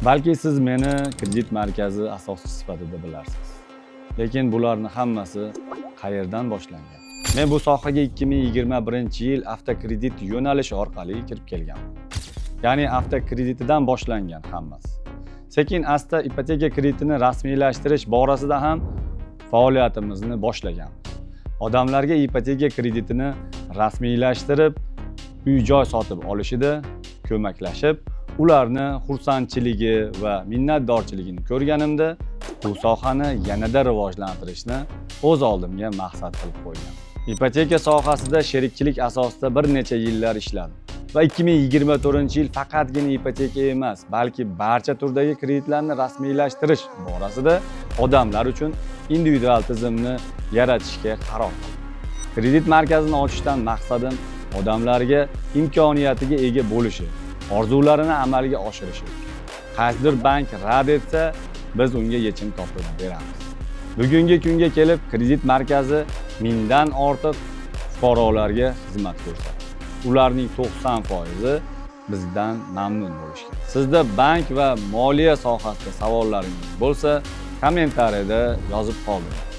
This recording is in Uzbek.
Balki siz meni kredit markazi asoschisi sifatida bilasiz. Lekin bularning hammasi qayerdan boshlangan? Men bu sohaga 2021-yil avtokredit yo'nalishi orqali kirib kelganman. Ya'ni avtokreditidan boshlangan hammasi. Sekin asta ipoteka kreditini rasmiylashtirish borasida ham faoliyatimizni boshlaganmiz. Odamlarga ipoteka kreditini rasmiylashtirib, uy-joy sotib olishida ko'maklashib, ularni xursandchiligi va minnatdorchiligini ko'rganimda, bu sohani yanada rivojlantirishni o'z oldimga maqsad qilib qo'ygan. Ipoteka sohasida sherikchilik asosida bir necha yillar ishladim. Va 2024-yil faqatgina ipoteka emas, balki barcha turdagi kreditlarni rasmiylashtirish borasida odamlar uchun individual tizimni yaratishga qaror qildim. Kredit markazini ochishdan maqsadim odamlarga imkoniyatiga ega bo'lishi, orzularini amalga oshirishi. Qaysidir bank rad etsa, biz unga yechim topib beramiz. Bugungi kunga kelib kredit markazi mingdan ortiq fuqarolarga xizmat ko'rsatadi. Ularning 90% bizdan mamnun bo'lishgan. Sizda bank va moliya sohasida savollaringiz bo'lsa, kommentariyada yozib qoldiring.